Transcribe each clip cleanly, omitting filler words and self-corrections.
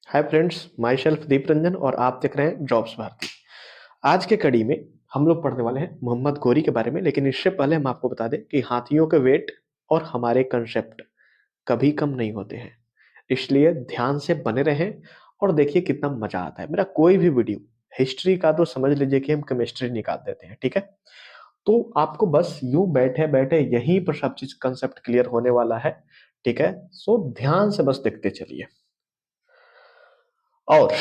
Hi friends, my self दीप रंजन और आप देख रहे हैं जॉब्स भारती। आज के कड़ी में हम लोग पढ़ने वाले हैं मोहम्मद गोरी के बारे में। लेकिन इससे पहले हम आपको बता दें कि हाथियों के वेट और हमारे कंसेप्ट कभी कम नहीं होते हैं, इसलिए ध्यान से बने रहें और देखिए कितना मजा आता है। मेरा कोई भी वीडियो हिस्ट्री का तो समझ लीजिए कि हम केमिस्ट्री निकाल देते हैं, ठीक है। तो आपको बस यूं बैठे बैठे यहीं पर सब चीज कंसेप्ट क्लियर होने वाला है, ठीक है। सो ध्यान से बस देखते चलिए। और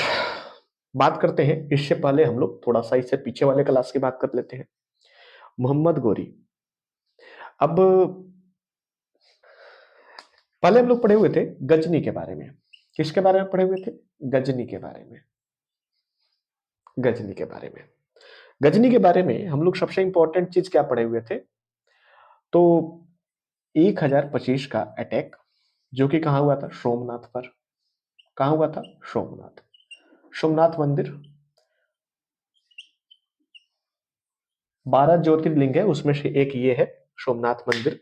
बात करते हैं, इससे पहले हम लोग थोड़ा सा इससे पीछे वाले क्लास की बात कर लेते हैं। मोहम्मद गोरी। अब पहले हम लोग पढ़े हुए थे गजनी के बारे में। किसके बारे में पढ़े हुए थे? गजनी के बारे में। गजनी के बारे में गजनी के बारे में हम लोग सबसे इंपॉर्टेंट चीज क्या पढ़े हुए थे? तो 1025 का अटैक, जो कि कहाँ हुआ था? सोमनाथ पर। कहाँ हुआ था? सोमनाथ। सोमनाथ मंदिर 12 ज्योतिर्लिंग है, उसमें से एक ये है सोमनाथ मंदिर,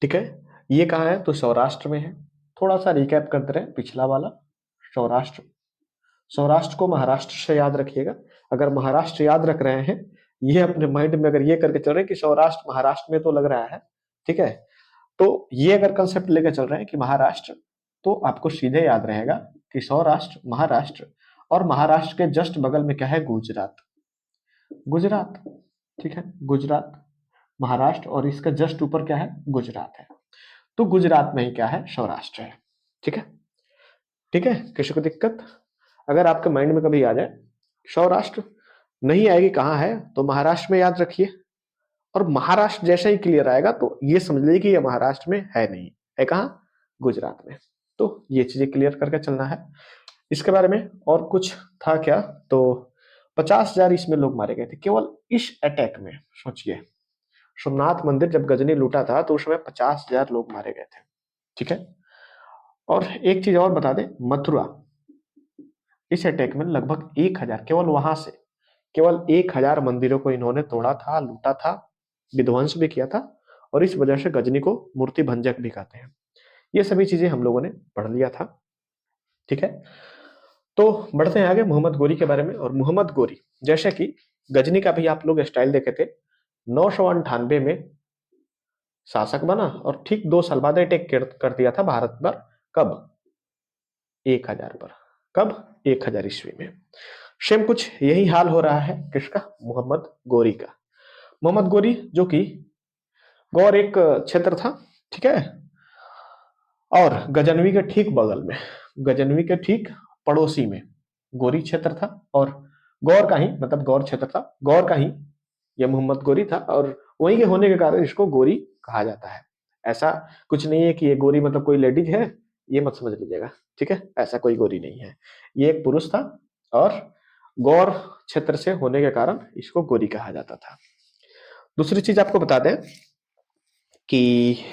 ठीक है। ये कहाँ है? तो सौराष्ट्र में है। थोड़ा सा रिकैप करते रहे पिछला वाला। सौराष्ट्र। सौराष्ट्र को महाराष्ट्र से याद रखिएगा। अगर महाराष्ट्र याद रख रहे हैं, ये अपने माइंड में अगर ये करके चल रहे हैं कि सौराष्ट्र महाराष्ट्र में तो लग रहा है, ठीक है, तो ये अगर कंसेप्ट लेकर चल रहे हैं कि महाराष्ट्र, तो आपको सीधे याद रहेगा कि सौराष्ट्र महाराष्ट्र, और महाराष्ट्र के जस्ट बगल में क्या है? गुजरात। गुजरात, ठीक है, गुजरात महाराष्ट्र, और इसका जस्ट ऊपर क्या है? गुजरात है। तो गुजरात में ही क्या है? सौराष्ट्र है, ठीक है। ठीक है, किसी को दिक्कत? अगर आपके माइंड में कभी आ जाए सौराष्ट्र नहीं आएगी, कहाँ है, तो महाराष्ट्र में याद रखिए। और महाराष्ट्र जैसे ही क्लियर आएगा तो ये समझ लीजिए कि ये महाराष्ट्र में है नहीं, है कहाँ? गुजरात में। तो ये चीजें क्लियर करके चलना है। इसके बारे में और कुछ था क्या? तो 50,000 इसमें लोग मारे गए थे केवल इस अटैक में। सोचिए, सोमनाथ मंदिर जब गजनी लूटा था तो उस समय 50,000 लोग मारे गए थे, ठीक है। और एक चीज और बता दें, मथुरा, इस अटैक में लगभग 1,000, केवल वहां से केवल 1,000 मंदिरों को इन्होंने तोड़ा था, लूटा था, विध्वंस भी किया था। और इस वजह से गजनी को मूर्ति भंजक भी कहते हैं। ये सभी चीजें हम लोगों ने पढ़ लिया था, ठीक है। तो बढ़ते हैं आगे मोहम्मद गोरी के बारे में। और मोहम्मद गोरी जैसे कि गजनी का भी आप लोग स्टाइल देखे थे, 998 में शासक बना और ठीक 2 साल बाद अटैक कर दिया था भारत पर। कब? 1,000 पर। कब? 1,000 ईस्वी में। सेम कुछ यही हाल हो रहा है किसका? मोहम्मद गोरी का। मोहम्मद गोरी जो कि गौर एक क्षेत्र था, ठीक है, और गजनवी के ठीक बगल में, गजनवी के ठीक पड़ोसी में गोरी क्षेत्र था। और गौर का ही, मतलब गौर क्षेत्र था, गौर का ही यह मोहम्मद गोरी था। और वहीं के होने के कारण इसको गोरी कहा जाता है। ऐसा कुछ नहीं है कि ये गोरी मतलब कोई लेडीज है, ये मत समझ लीजिएगा, ठीक है। ऐसा कोई गोरी नहीं है, ये एक पुरुष था और गौर क्षेत्र से होने के कारण इसको गोरी कहा जाता था। दूसरी चीज आपको बता दें कि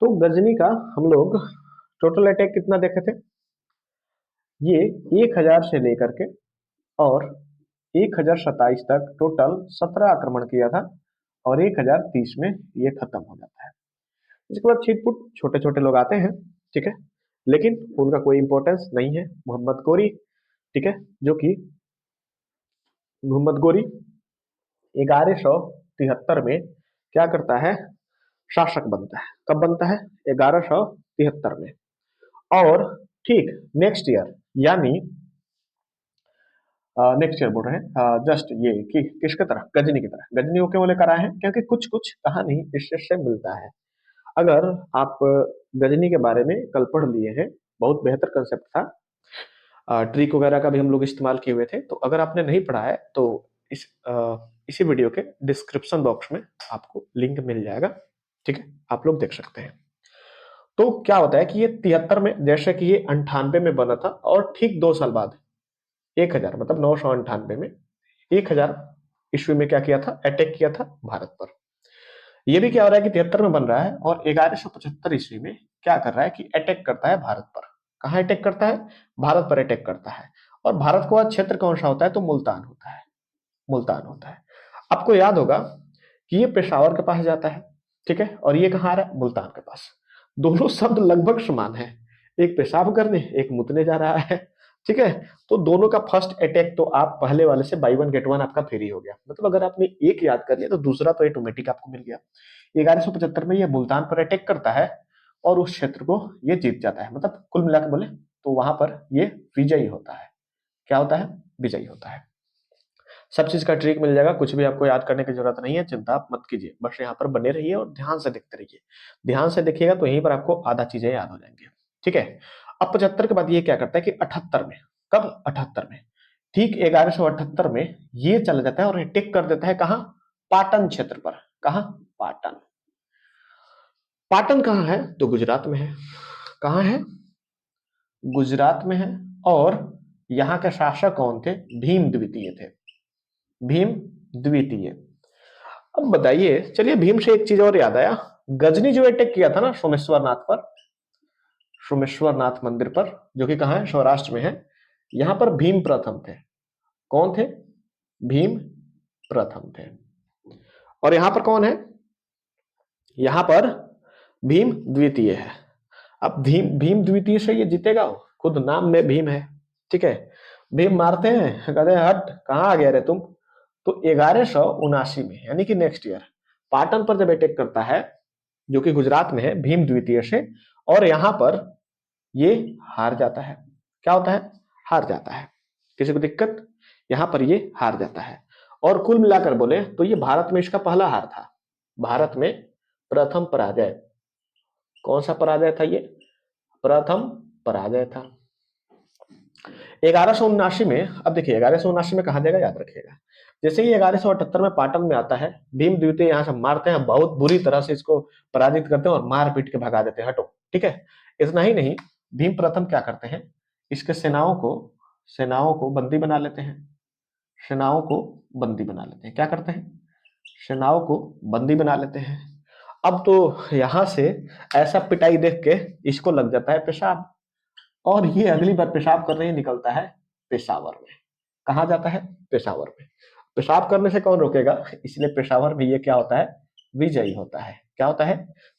तो गजनी का हम लोग टोटल अटैक कितना देखे थे? ये 1,000 से लेकर के और 1,027 तक टोटल 17 आक्रमण किया था। और 1,030 में ये खत्म हो जाता है। इसके बाद छिटपुट छोटे छोटे लोग आते हैं, ठीक है, लेकिन उनका कोई इंपॉर्टेंस नहीं है। मोहम्मद गोरी, ठीक है, जो कि मोहम्मद गोरी 1173 में क्या करता है? शासक बनता है। कब बनता है? 1173 में। और ठीक नेक्स्ट ईयर, यानी नेक्स्ट ईयर बोल रहे हैं, जस्ट ये कि किसके तरह? गजनी की तरह। गजनी को क्यों लेकर आए हैं? क्योंकि कुछ कुछ कहानी इससे मिलता है। अगर आप गजनी के बारे में कल पढ़ लिए हैं, बहुत बेहतर कंसेप्ट था, ट्रिक वगैरह का भी हम लोग इस्तेमाल किए हुए थे। तो अगर आपने नहीं पढ़ा है तो इसी वीडियो के डिस्क्रिप्शन बॉक्स में आपको लिंक मिल जाएगा, ठीक है, आप लोग देख सकते हैं। तो क्या होता है कि ये 73 में, जैसे कि ये 98 में बना था, और ठीक 2 साल बाद 1,000 मतलब 998 में 1,000 ईस्वी में क्या किया था? अटैक किया था भारत पर। ये भी क्या हो रहा है कि 73 में बन रहा है और 1175 ईस्वी में क्या कर रहा है कि अटैक करता है भारत पर। कहाँ अटैक करता है? भारत पर अटैक करता है। और भारत का क्षेत्र कौन सा होता है? तो मुल्तान होता है। मुल्तान होता है। आपको याद होगा कि ये पेशावर के पास जाता है, ठीक है, और ये कहाँ आ रहा है? मुल्तान के पास। दोनों शब्द लगभग समान है, एक पेशाब करने एक मुतने जा रहा है, ठीक है। तो दोनों का फर्स्ट अटैक तो आप पहले वाले से बाई वन गेट वन आपका फ्री हो गया। मतलब अगर आपने एक याद कर लिया तो दूसरा तो ऑटोमेटिक आपको मिल गया। 1175 में ये मुल्तान पर अटैक करता है और उस क्षेत्र को ये जीत जाता है। मतलब कुल मिलाकर बोले तो वहां पर ये विजयी होता है। क्या होता है? विजयी होता है। सब चीज का ट्रिक मिल जाएगा, कुछ भी आपको याद करने की जरूरत नहीं है, चिंता आप मत कीजिए, बस यहाँ पर बने रहिए और ध्यान से देखते रहिए। ध्यान से देखिएगा तो यहीं पर आपको आधा चीजें याद हो जाएंगी, ठीक है। अब 75 के बाद ये क्या करता है कि 78 में, कब? 78 में, ठीक 1178 में ये चला जाता है और अटैक कर देता है कहाँ? पाटन क्षेत्र पर। कहाँ? पाटन। पाटन कहाँ है? तो गुजरात में है। कहाँ है? गुजरात में है। और यहाँ के शासक कौन थे? भीम द्वितीय थे। भीम द्वितीय। अब बताइए, चलिए भीम से एक चीज और याद आया, गजनी जो अटैक किया था ना सोमेश्वर नाथ पर, सोमेश्वर नाथ मंदिर पर, जो कि कहाँ है? सौराष्ट्र में है। यहां पर भीम प्रथम थे। कौन थे? भीम प्रथम थे। और यहां पर कौन है? यहां पर भीम द्वितीय है। अब भीम भीम द्वितीय से ये जीतेगा वो? खुद नाम में भीम है, ठीक है। भीम मारते हैं, कहते हैं हट कहाँ आ गया रे तुम। तो 1179 में यानी कि नेक्स्ट ईयर पाटन पर जब अटैक करता है, जो कि गुजरात में है, भीम द्वितीय से, और यहां पर ये हार जाता है। क्या होता है? हार जाता है। किसी को दिक्कत? यहां पर ये हार जाता है। और कुल मिलाकर बोले तो ये भारत में इसका पहला हार था, भारत में प्रथम पराजय। कौन सा पराजय था ये? प्रथम पराजय था। 1179 में, अब देखिए 1179 में कहा जाएगा याद रखिएगा। जैसे ही 1178 में पाटन में आता है, भीम द्वितीय यहां से मारते हैं, बहुत बुरी तरह से इसको पराजित करते हैं और मार पीट के भगा देते हैं, हटो, ठीक है। इतना ही नहीं, भीम प्रथम क्या करते हैं, इसके सेनाओं को बंदी बना लेते हैं। सेनाओं को बंदी बना लेते हैं। क्या करते हैं? सेनाओं को बंदी बना लेते हैं। अब तो यहां से ऐसा पिटाई देख के इसको लग जाता है पेशाब, और ये अगली बार पेशाब करने ही निकलता है पेशावर में। कहा जाता है? पेशावर में। पेशाब करने से कौन रोकेगा? इसलिए पेशावर में ये क्या होता है? विजयी होता है। क्या होता है?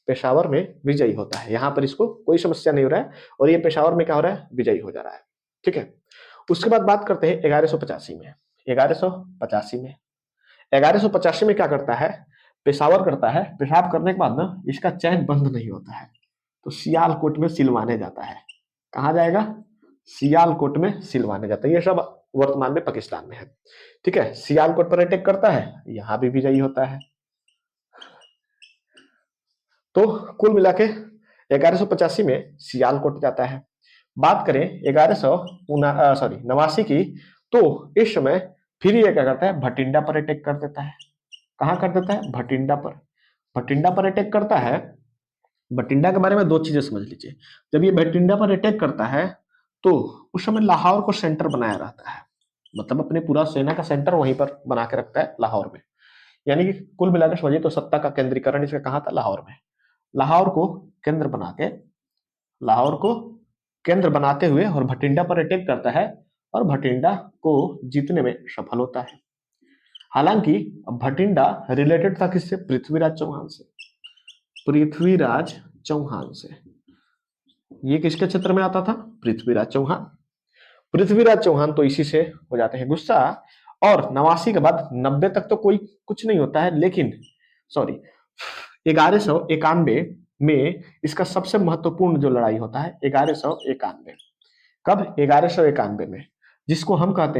पेशावर में विजयी होता है। यहां पर इसको कोई समस्या नहीं हो रहा है, और ये पेशावर में क्या हो रहा है? विजयी हो जा रहा है, ठीक है। उसके बाद बात करते हैं 1185 में। 1185 में 1185 में क्या करता है? पेशावर करता है। पेशाब करने के बाद ना इसका चैन बंद नहीं होता है, तो सियालकोट में सिलवाने जाता है। कहा जाएगा? सियालकोट में सिलवाने जाता है। ये सब वर्तमान में पाकिस्तान में है, ठीक है। सियालकोट पर अटैक करता है, यहां भी विजयी होता है। तो कुल मिला के 1185 में सियालकोट जाता है। बात करें 1189 की, तो इस समय फिर ये क्या करता है? भटिंडा पर अटैक कर देता है। कहां कर देता है? भटिंडा पर। भटिंडा पर अटैक करता है। भटिंडा के बारे में दो चीजें समझ लीजिए। जब ये भटिंडा पर अटैक करता है तो उस समय लाहौर को सेंटर बनाया रहता है, मतलब अपने पूरा सेना का सेंटर वहीं पर बना के रखता है, लाहौर में। यानी कि कुल मिलाकर समझिए तो सत्ता का केंद्रीकरण इसका कहाँ था? लाहौर में। लाहौर को केंद्र बना के, लाहौर को केंद्र बनाते हुए और भटिंडा पर अटैक करता है, और भटिंडा को जीतने में सफल होता है। हालांकि भटिंडा रिलेटेड था किससे? पृथ्वीराज चौहान से। पृथ्वीराज चौहान से। ये किसके क्षेत्र में आता था? पृथ्वीराज चौहान। पृथ्वीराज चौहान तो इसी से हो जाते हैं गुस्सा, और 89 के बाद 90 तक तो कोई कुछ नहीं होता है, लेकिन सॉरी 1191 में इसका सबसे महत्वपूर्ण जो लड़ाई होता है 1191। कब? 1191 में, जिसको हम कहते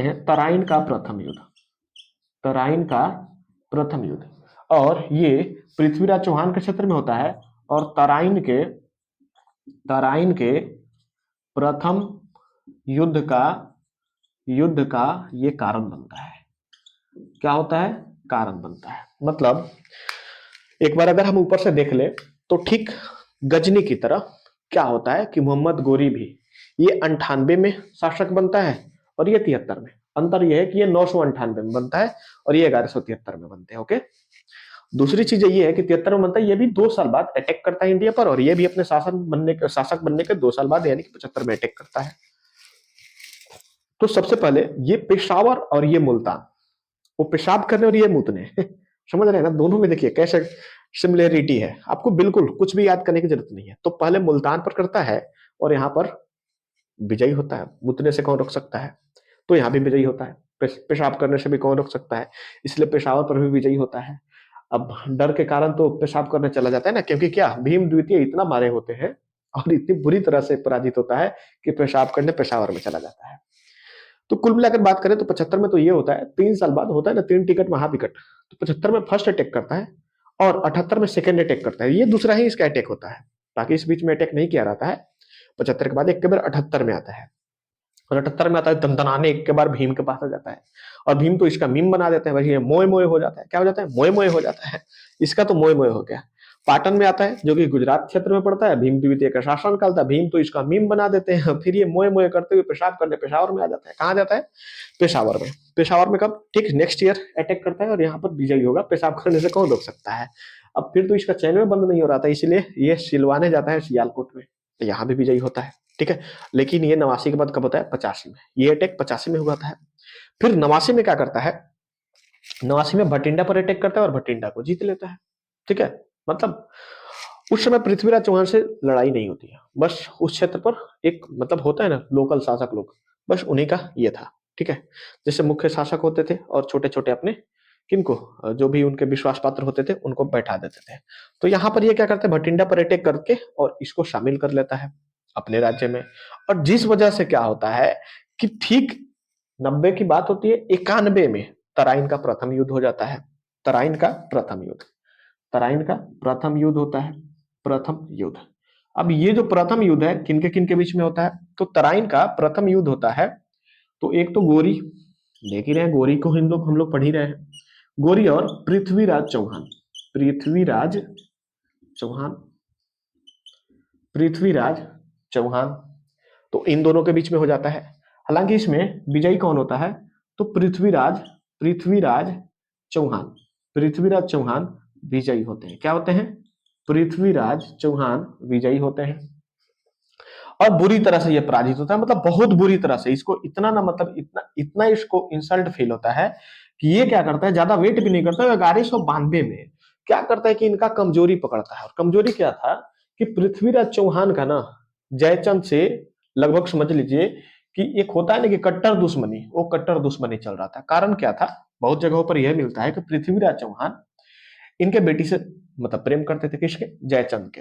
हैं तराइन का प्रथम युद्ध। तराइन का प्रथम युद्ध, और ये पृथ्वीराज चौहान के क्षेत्र में होता है, और तराइन के प्रथम युद्ध का ये कारण बनता है। क्या होता है? कारण बनता है। मतलब एक बार अगर हम ऊपर से देख ले तो ठीक गजनी की तरह क्या होता है कि मोहम्मद गोरी भी ये 98 में शासक बनता है, और ये 73 में। अंतर यह है कि ये 998 में बनता है और ये 1173 में बनते हैं। ओके, दूसरी चीज ये है कि 73 में बनता है, ये भी 2 साल बाद अटैक करता है इंडिया पर, और ये भी अपने शासक बनने के 2 साल बाद यानी कि 75 में अटैक करता है। तो सबसे पहले ये पेशावर और ये मुल्तान, वो पेशाब करने और ये मूतने समझ रहे हैं ना, दोनों में देखिए कैसे सिमिलरिटी है। आपको बिल्कुल कुछ भी याद करने की जरूरत नहीं है। तो पहले मुल्तान पर करता है और यहाँ पर विजयी होता है। मुतने से कौन रोक सकता है, तो यहाँ भी विजयी होता है। पेशाब करने से भी कौन रोक सकता है, इसलिए पेशावर पर भी विजयी होता है। अब डर के कारण तो पेशाब करने चला जाता है ना, क्योंकि क्या भीम द्वितीय इतना मारे होते हैं और इतनी बुरी तरह से पराजित होता है कि पेशाब करने पेशावर में चला जाता है। तो कुल मिलाकर बात करें तो 75 में तो ये होता है, 3 साल बाद होता है ना 3 टिकट महाविकट। तो 75 में फर्स्ट अटैक करता है और 78 में सेकेंड अटैक करता है। ये दूसरा ही इसका अटैक होता है, बाकी इस बीच में अटैक नहीं किया रहता है। 75 के बाद एक के बार 78 में आता है, और 78 में आता है दंदनाने एक के बार भीम के पास आ जाता है, और भीम तो इसका मीम बना देते हैं भाई, ये मोए मोए हो जाता है। क्या हो जाता है, मोए मोए हो जाता है। इसका तो मोए मोए हो गया। पाटन में आता है जो कि गुजरात क्षेत्र में पड़ता है, भीम द्वितीय का शासन काल था, भीम तो इसका मीम बना देते हैं। फिर ये मोए मोए करते हुए पेशाब करने पेशावर में आ जाता है। कहाँ जाता है, पेशावर में। पेशावर में कब, ठीक नेक्स्ट ईयर अटैक करता है और यहाँ पर विजयी होगा। पेशाब करने से कौन रोक सकता है। अब फिर तो इसका चैन में बंद नहीं हो रहा था, इसलिए ये सिलवाने जाता है सियालकोट में, तो यहाँ भी विजयी होता है। ठीक है, लेकिन ये 89 के बाद कब होता है, 85 में। ये अटैक 85 में हुआ था। फिर 89 में क्या करता है, 89 में भटिंडा पर अटैक करता है और भटिंडा को जीत लेता है। ठीक है, मतलब उस समय पृथ्वीराज चौहान से लड़ाई नहीं होती है, बस उस क्षेत्र पर एक मतलब होता है ना लोकल शासक लोग, बस उन्हीं का ये था। ठीक है, जैसे मुख्य शासक होते थे और छोटे छोटे अपने किनको जो भी उनके विश्वास पात्र होते थे उनको बैठा देते थे। तो यहाँ पर ये क्या करते हैं, भटिंडा पर अटैक करके और इसको शामिल कर लेता है अपने राज्य में। और जिस वजह से क्या होता है कि ठीक 90 की बात होती है, 91 में तराइन का प्रथम युद्ध हो जाता है। तराइन का प्रथम युद्ध, तराइन का प्रथम युद्ध होता है, प्रथम युद्ध। अब ये जो प्रथम युद्ध है किन के बीच में होता है, तो तराइन का प्रथम युद्ध होता है। तो एक तो गोरी, देख ही रहे हैं गोरी को हम लोग पढ़ ही रहे हैं, गोरी और पृथ्वीराज चौहान, पृथ्वीराज चौहान, पृथ्वीराज चौहान। तो इन दोनों के बीच में हो जाता है। हालांकि इसमें विजयी कौन होता है, तो पृथ्वीराज, पृथ्वीराज चौहान, पृथ्वीराज चौहान विजयी होते हैं। क्या होते हैं, पृथ्वीराज चौहान विजयी होते हैं। और बुरी तरह से ये पराजित होता है, मतलब बहुत बुरी तरह से। इसको इतना ना मतलब इतना इतना इसको इंसल्ट फील होता है कि ये क्या करता है, ज्यादा वेट भी नहीं करता है। 1192 में क्या करता है कि इनका कमजोरी पकड़ता है। और कमजोरी क्या था कि पृथ्वीराज चौहान का ना जयचंद से लगभग समझ लीजिए कि एक होता है ना कि कट्टर दुश्मनी, वो कट्टर दुश्मनी चल रहा था। कारण क्या था, बहुत जगहों पर यह मिलता है कि पृथ्वीराज चौहान इनके बेटी से मतलब प्रेम करते थे। किसके, जयचंद के,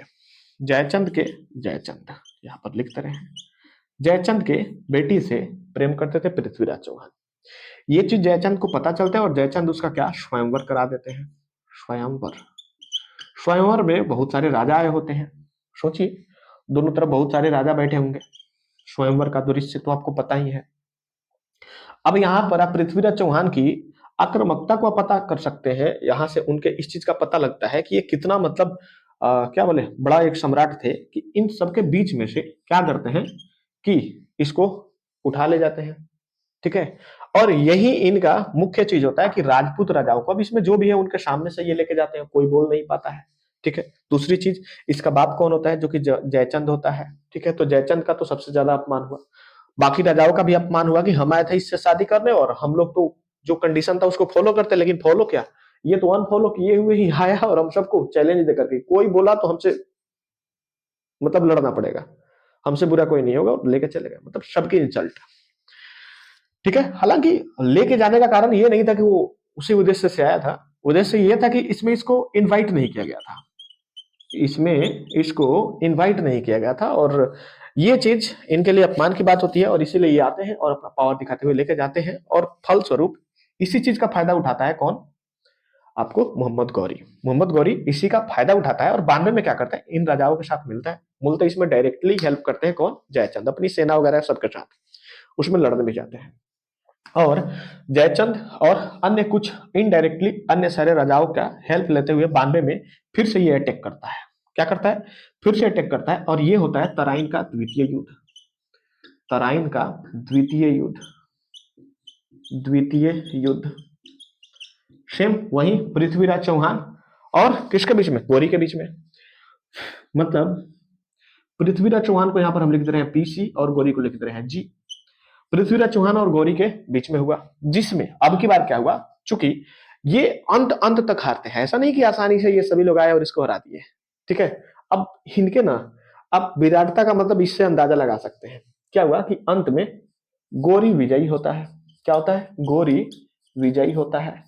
जयचंद के, जयचंद यहाँ पर लिखते रहे, जयचंद के बेटी से प्रेम करते थे पृथ्वीराज चौहान। ये चीज जयचंद को पता चलता है और जयचंद उसका क्या स्वयंवर करा देते हैं। स्वयंवर, स्वयंवर में बहुत सारे राजा आए होते हैं। सोचिए दोनों तरफ बहुत सारे राजा बैठे होंगे, स्वयंवर का दृश्य तो आपको पता ही है। अब यहाँ पर आप पृथ्वीराज चौहान की आक्रामकता को पता कर सकते हैं। यहाँ से उनके इस चीज का पता लगता है कि ये कितना मतलब क्या बोले बड़ा एक सम्राट थे कि इन सबके बीच में से क्या करते हैं कि इसको उठा ले जाते हैं। ठीक है, और यही इनका मुख्य चीज होता है कि राजपूत राजाओं को अब इसमें जो भी है उनके सामने से ये लेके जाते हैं, कोई बोल नहीं पाता है। ठीक है, दूसरी चीज इसका बाप कौन होता है, जो कि जयचंद होता है। ठीक है, तो जयचंद का तो सबसे ज्यादा अपमान हुआ। बाकी राजाओं का भी अपमान हुआ कि हम आए थे इससे शादी करने और हम लोग तो जो कंडीशन था उसको फॉलो करते, लेकिन फॉलो क्या, ये तो अनफॉलो किए हुए ही आया और हम सबको चैलेंज देकर के कोई बोला तो हमसे मतलब लड़ना पड़ेगा, हमसे बुरा कोई नहीं होगा, लेके चलेगा, मतलब सबकी इंसल्ट। ठीक है, हालांकि लेके जाने का कारण ये नहीं था कि वो उसी उद्देश्य से आया था। उद्देश्य ये था कि इसमें इसको इनवाइट नहीं किया गया था, इसमें इसको इनवाइट नहीं किया गया था, और ये चीज इनके लिए अपमान की बात होती है और इसीलिए ये आते हैं और अपना पावर दिखाते हुए लेके जाते हैं। और फलस्वरूप इसी चीज का फायदा उठाता है कौन, आपको मोहम्मद गौरी। मोहम्मद गौरी इसी का फायदा उठाता है और 92 में क्या करता है, इन राजाओं के साथ मिलता है। मूलतः इसमें डायरेक्टली हेल्प करते हैं कौन, जयचंद, अपनी सेना वगैरह सबके साथ उसमें लड़ने भी जाते हैं। और जयचंद और अन्य कुछ इनडायरेक्टली अन्य सारे राजाओं का हेल्प लेते हुए 92 में फिर से ये अटैक करता है। क्या करता है, फिर से अटैक करता है और ये होता है तराइन का द्वितीय युद्ध। तराइन का द्वितीय युद्ध, द्वितीय युद्ध, सेम वही पृथ्वीराज चौहान और किसके बीच में, गौरी के बीच में। मतलब पृथ्वीराज चौहान को यहां पर हम लिख दे रहे हैं पीसी और गौरी को लिख दे रहे हैं जी। पृथ्वीराज चौहान और गौरी के बीच में हुआ, जिसमें अब की बार क्या हुआ, चूंकि ये अंत अंत तक हारते हैं, ऐसा नहीं कि आसानी से ये सभी लोग आए और इसको हरा दिए, ठीक है। अब इनके ना, अब विराटता का मतलब इससे अंदाजा लगा सकते हैं। क्या हुआ कि अंत में गौरी विजयी होता है। क्या होता है, गौरी विजयी होता है।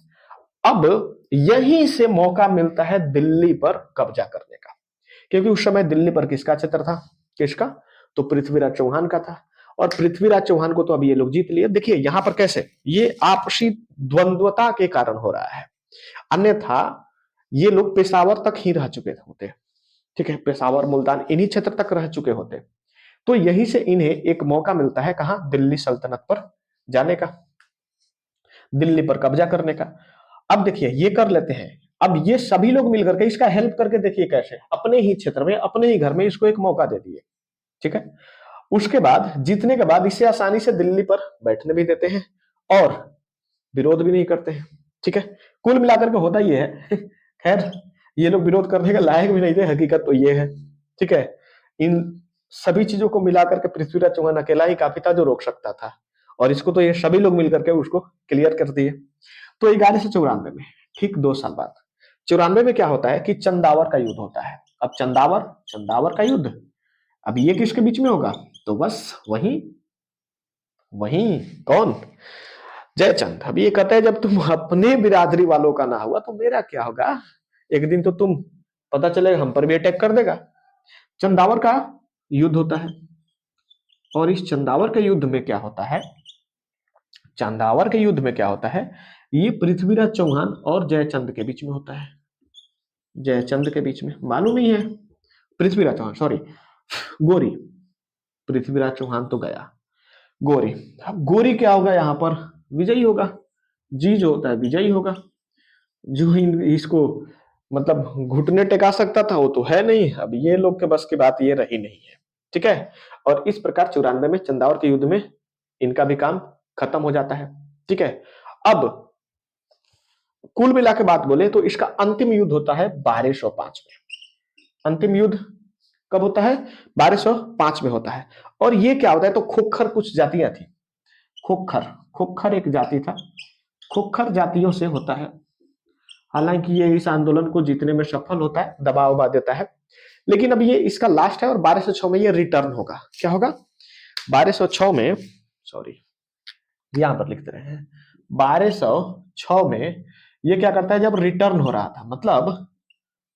अब यहीं से मौका मिलता है दिल्ली पर कब्जा करने का, क्योंकि उस समय दिल्ली पर किसका क्षेत्र था, किसका, तो पृथ्वीराज चौहान का था। और पृथ्वीराज चौहान को तो अभी ये लोग जीत लिए। देखिए यहां पर कैसे, ये आपसी द्वंद्वता के कारण हो रहा है, अन्यथा ये लोग पेशावर तक ही रह चुके होते, ठीक है, पेशावर मुल्तान इन्हीं क्षेत्र तक रह चुके होते। तो यहीं से इन्हें एक मौका मिलता है, कहां, दिल्ली सल्तनत पर जाने का, दिल्ली पर कब्जा करने का। अब देखिए ये कर लेते हैं। अब ये सभी लोग मिलकर के इसका हेल्प करके देखिए कैसे, अपने ही क्षेत्र में, अपने ही घर में इसको एक मौका दे दिए, ठीक है। उसके बाद जीतने के बाद इसे आसानी से दिल्ली पर बैठने भी देते हैं और विरोध भी नहीं करते हैं, ठीक है। कुल मिलाकर के होता ये है खैर ये लोग विरोध करने के लायक भी नहीं थे, हकीकत तो ये है, ठीक है। इन सभी चीजों को मिलाकर के पृथ्वीराज चौहान अकेला ही काफी था जो रोक सकता था, और इसको तो ये सभी लोग मिलकर के उसको क्लियर कर दिए। तो 1194 में, ठीक 2 साल बाद 94 में क्या होता है कि चंदावर का युद्ध होता है। अब चंदावर, चंदावर का युद्ध, अब ये किसके बीच में होगा, तो बस वही वही कौन, जयचंद। अब ये कहता है जब तुम अपने बिरादरी वालों का ना हुआ तो मेरा क्या होगा, एक दिन तो तुम, पता चलेगा हम पर भी अटैक कर देगा। चंदावर का युद्ध होता है, और इस चंदावर के युद्ध में क्या होता है, चंदावर के युद्ध में क्या होता है, ये पृथ्वीराज चौहान और जयचंद के बीच में होता है, जयचंद के बीच में, मालूम ही है, पृथ्वीराज चौहान, सॉरी गोरी, पृथ्वीराज चौहान तो गया, गोरी। अब गोरी क्या होगा, यहां पर विजयी होगा, जी जो होता है विजयी होगा। जो इसको मतलब घुटने टेका सकता था वो तो है नहीं, अब ये लोग के बस की बात ये रही नहीं है, ठीक है। और इस प्रकार 94 में चंदावर के युद्ध में इनका भी काम खत्म हो जाता है, ठीक है। अब कुल मिला के बात बोले तो इसका अंतिम युद्ध होता है 1205 में। अंतिम युद्ध कब होता है, 1205 में होता है। और ये क्या होता है, तो खोखर कुछ जातियां थी, खोखर, खोखर एक जाति था, खोखर जातियों से होता है। हालांकि ये इस आंदोलन को जीतने में सफल होता है, दबाव उबा देता है, लेकिन अब ये इसका लास्ट है और 1206 में ये रिटर्न होगा। क्या होगा, 1206 में, सॉरी यहां पर लिखते रहे हैं, 1206 में ये क्या करता है, जब रिटर्न हो रहा था, मतलब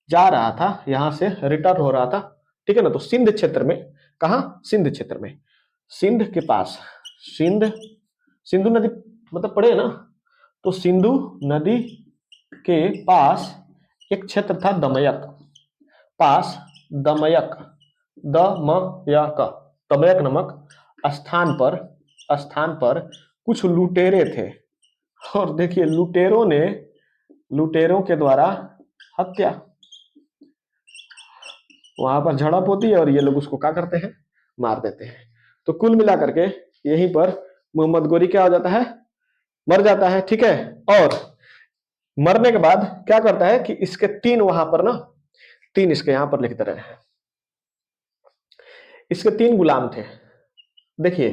जा रहा था यहां से, रिटर्न हो रहा था, ठीक है ना। तो सिंध क्षेत्र में, कहा, सिंध क्षेत्र में, सिंध के पास, सिंध, सिंधु नदी मतलब पड़े ना, तो सिंधु नदी के पास एक क्षेत्र था दमयक, पास दमयक, दमयक, दमयक नामक स्थान पर कुछ लुटेरे थे। और देखिए लुटेरों ने, लुटेरों के द्वारा हत्या, वहां पर झड़प होती है और ये लोग उसको क्या करते हैं, मार देते हैं। तो कुल मिलाकर के यहीं पर मोहम्मद गोरी क्या हो जाता है, मर जाता है, ठीक है। और मरने के बाद क्या करता है कि इसके 3 वहां पर ना, 3 इसके यहां पर लिख दे रहे हैं, इसके 3 गुलाम थे। देखिए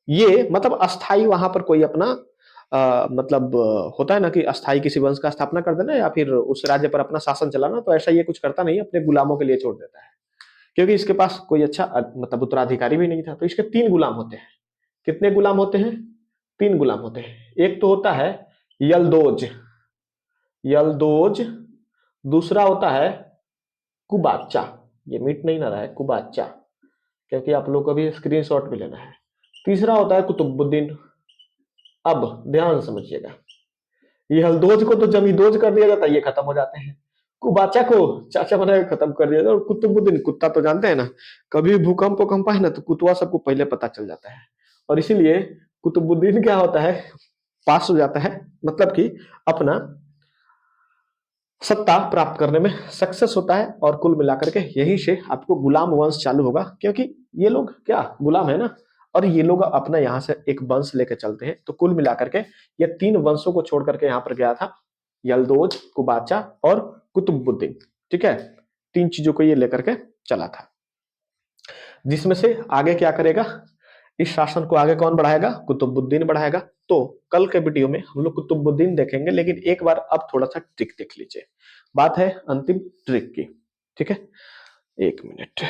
ये मतलब अस्थाई वहां पर कोई अपना मतलब होता है ना कि अस्थाई किसी वंश का स्थापना कर देना या फिर उस राज्य पर अपना शासन चलाना, तो ऐसा ये कुछ करता नहीं, अपने गुलामों के लिए छोड़ देता है, क्योंकि इसके पास कोई अच्छा मतलब उत्तराधिकारी भी नहीं था। तो इसके 3 गुलाम होते हैं। कितने गुलाम होते हैं, 3 गुलाम होते हैं। एक तो होता है यलदोज, यलदोज, दूसरा होता है कुबाचा, ये मिट नहीं ना रहा है, कुबाचा, क्योंकि आप लोग को भी स्क्रीनशॉट भी लेना है। तीसरा होता है कुतुबुद्दीन। अब ध्यान समझिएगा, ये हलदोज को तो जमीदोज कर दिया जाता है, ये खत्म हो जाते हैं। कुबाचा को चाचा बना के खत्म कर दिया जाता है। और कुतुबुद्दीन, कुत्ता तो जानते हैं ना, कभी भूकंप भूकंप है ना तो कुतवा सबको पहले पता चल जाता है, और इसीलिए कुतुबुद्दीन क्या होता है, पास हो जाता है, मतलब कि अपना सत्ता प्राप्त करने में सक्सेस होता है। और कुल मिलाकर के यही से आपको गुलाम वंश चालू होगा, क्योंकि ये लोग क्या गुलाम है ना, और ये लोग अपना यहाँ से एक वंश लेके चलते हैं। तो कुल मिलाकर के ये 3 वंशों को छोड़ करके यहाँ पर गया था, यल्दोज, कुबाचा और कुतुबुद्दीन। ठीक है, 3 चीजों को ये लेकर के चला था, जिसमें से आगे क्या करेगा, इस शासन को आगे कौन बढ़ाएगा, कुतुबुद्दीन बढ़ाएगा। तो कल के वीडियो में हम लोग कुतुबुद्दीन देखेंगे, लेकिन एक बार अब थोड़ा सा ट्रिक देख लीजिए। बात है अंतिम ट्रिक की। ठीक है, 1 मिनट।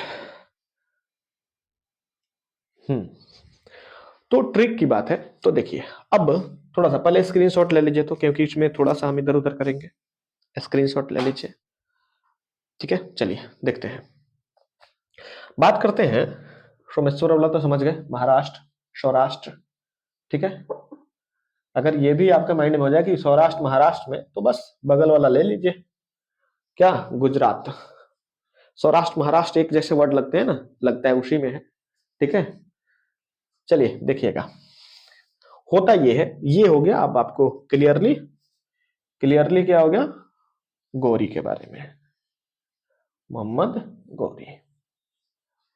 तो ट्रिक की बात है, तो देखिए अब थोड़ा सा पहले स्क्रीनशॉट ले लीजिए, तो क्योंकि इसमें थोड़ा सा हम इधर उधर करेंगे। स्क्रीनशॉट ले लीजिए। ठीक है, चलिए देखते हैं, बात करते हैं। सोमेश्वर वाला तो समझ गए, महाराष्ट्र, सौराष्ट्र। ठीक है, अगर ये भी आपके माइंड में हो जाए कि सौराष्ट्र महाराष्ट्र में, तो बस बगल वाला ले लीजिए, क्या, गुजरात। सौराष्ट्र महाराष्ट्र एक जैसे वर्ड लगते हैं ना, लगता है उसी में है। ठीक है, चलिए देखिएगा, होता ये है, ये हो गया अब आपको क्लियरली क्या हो गया, गौरी के बारे में, मोहम्मद गौरी,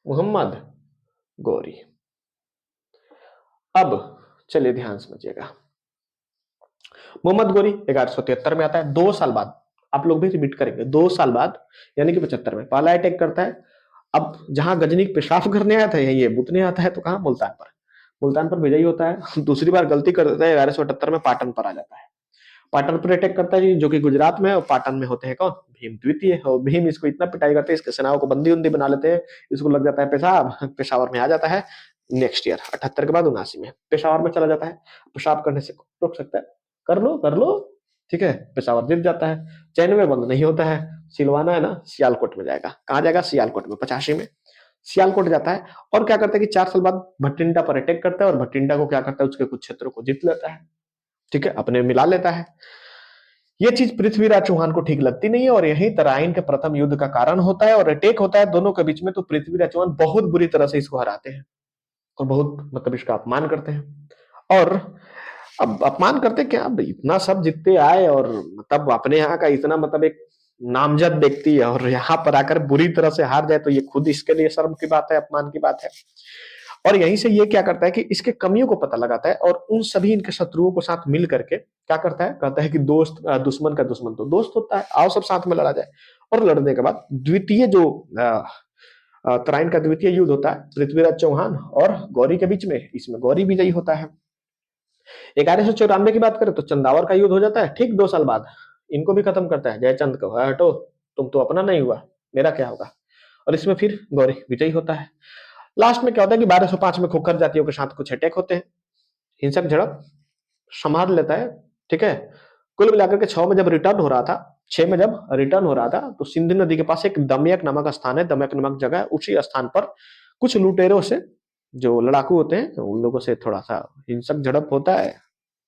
मोहम्मद गौरी। अब चलिए ध्यान समझिएगा, मोहम्मद गौरी 1173 में आता है। 2 साल बाद, आप लोग भी रिपीट करेंगे, 2 साल बाद यानी कि 75 में पहला अटैक करता है। अब जहां गजनी पेशाब करने आया था, ये बुतने आता है, तो कहां, मुल्तान पर विजयी होता है। दूसरी बार गलती कर देता है, 1178 में पाटन पर आ जाता है। पाटन पर अटैक करता है, जो कि गुजरात में है, और पाटन में होते हैं कौन, भीम द्वितीय। और भीम इसको इतना पिटाई करते हैं, इसके सेनाओं को बंदी उंदी बना लेते हैं, इसको लग जाता है पेशाब, पेशावर में आ जाता है। नेक्स्ट ईयर 78 के बाद 79 में पेशावर में चला जाता है। पेशाब करने से रोक सकता है, कर लो। ठीक है, पेशावर जीत जाता है, चैन में बंद नहीं होता है। सिलवाना है ना, सियालकोट में जाएगा। कहाँ जाएगा, सियालकोट में, 85 में सियालकोट जाता है। और क्या करता है कि 4 साल बाद भटिंडा पर अटैक करता है, और भटिंडा को क्या करता है, उसके कुछ क्षेत्रों को जीत लेता है। ठीक है, अपने मिला लेता है। ये चीज पृथ्वीराज चौहान को ठीक लगती नहीं है, और यही तराइन के प्रथम युद्ध का कारण होता है, और अटैक होता है दोनों के बीच में। तो पृथ्वीराज चौहान बहुत बुरी तरह से इसको हराते हैं, और बहुत मतलब इसका अपमान करते हैं। और अब अपमान करते क्या, अब इतना सब जीतते आए, और मतलब अपने यहाँ का इतना मतलब एक नामजद व्यक्ति है, और यहाँ पर आकर बुरी तरह से हार जाए, तो ये खुद इसके लिए शर्म की बात है, अपमान की बात है। और यहीं से ये क्या करता है कि इसके कमियों को पता लगाता है, और उन सभी इनके शत्रुओं को साथ मिल करके क्या करता है, कहता है कि दोस्त, दुश्मन का दुश्मन तो दोस्त होता है, आओ सब साथ में लड़ा जाए। और लड़ने के बाद द्वितीय जो तराइन का द्वितीय युद्ध होता है पृथ्वीराज चौहान और गौरी के बीच में, इसमें गौरी विजयी होता है। 1194 की बात करें तो चंदावर का युद्ध हो जाता है, ठीक 2 साल बाद। इनको भी खत्म करता है, जयचंद को, हटो, तुम तो अपना नहीं हुआ, मेरा क्या होगा। और इसमें फिर गौरी विजयी होता है। लास्ट में क्या होता है कि 1205 में खोखर जातियों के साथ कुछ अटैक होते हैं, हिंसक झड़प संभाल लेता है। ठीक है, कुल मिलाकर के 6 में जब रिटर्न हो रहा था, 6 में जब रिटर्न हो रहा था, तो सिंधु नदी के पास एक दमयक नामक स्थान है, दमयक नामक जगह है। उसी स्थान पर कुछ लुटेरों से, जो लड़ाकू होते हैं, उन लोगों से थोड़ा सा हिंसक झड़प होता है,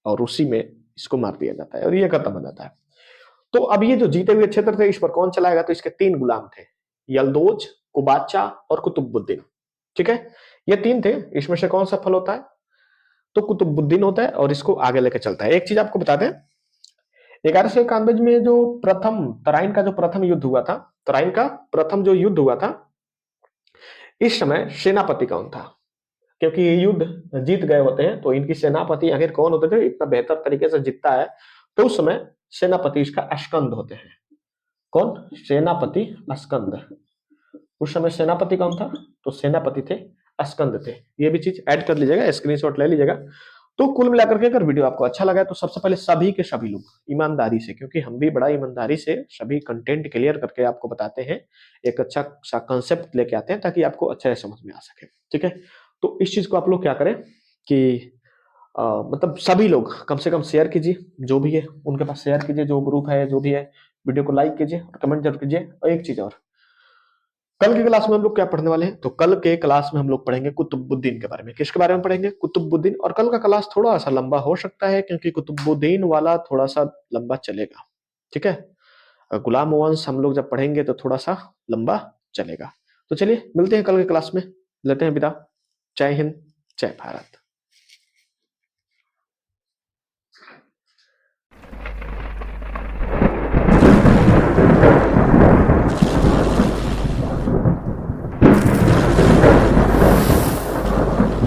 और उसी में इसको मार दिया जाता है, और ये खत्म हो जाता है। तो अब ये जो जीते हुए क्षेत्र थे, इस पर कौन चलाएगा, तो इसके 3 गुलाम थे, यल्दोज, कुबाचा और कुतुबुद्दीन। ठीक है, ये 3 थे, इसमें से कौन सफल होता है, तो कुतुबुद्दीन होता है, और इसको आगे लेकर चलता है। एक चीज आपको बता दें, 1191 में जो प्रथम तराइन का जो प्रथम युद्ध हुआ था, तराइन का प्रथम जो युद्ध हुआ था, इस समय सेनापति कौन था, क्योंकि ये युद्ध जीत गए होते हैं, तो इनकी सेनापति आखिर कौन होते थे, इतना बेहतर तरीके से जीतता है, तो उस समय सेनापति इसका अस्कंद होते हैं। कौन, सेनापति अस्कंद। उस समय सेनापति कौन था, तो सेनापति थे अस्कंद थे। ये भी चीज ऐड कर लीजिएगा, स्क्रीनशॉट ले लीजिएगा। तो कुल मिलाकर के अगर वीडियो आपको अच्छा लगा, तो सबसे पहले सभी के सभी लोग ईमानदारी से, क्योंकि हम भी बड़ा ईमानदारी से सभी कंटेंट क्लियर करके आपको बताते हैं, एक अच्छा सा कंसेप्ट लेके आते हैं, ताकि आपको अच्छे से समझ में आ सके। ठीक है, तो इस चीज को आप लोग क्या करें कि मतलब सभी लोग कम से कम शेयर कीजिए, जो भी है उनके पास शेयर कीजिए, जो ग्रुप है जो भी है, वीडियो को लाइक कीजिए और कमेंट जरूर कीजिए। और एक चीज और, कल की क्लास में हम लोग क्या पढ़ने वाले हैं, तो कल के क्लास में हम लोग पढ़ेंगे कुतुबुद्दीन के बारे में। किसके बारे में पढ़ेंगे, कुतुबुद्दीन। और कल का क्लास थोड़ा सा लंबा हो सकता है, क्योंकि कुतुबुद्दीन वाला थोड़ा सा लंबा चलेगा। ठीक है, गुलाम वंश हम लोग जब पढ़ेंगे तो थोड़ा सा लंबा चलेगा। तो चलिए मिलते हैं कल के क्लास में, लेते हैं विदा। जय हिंद, जय भारत।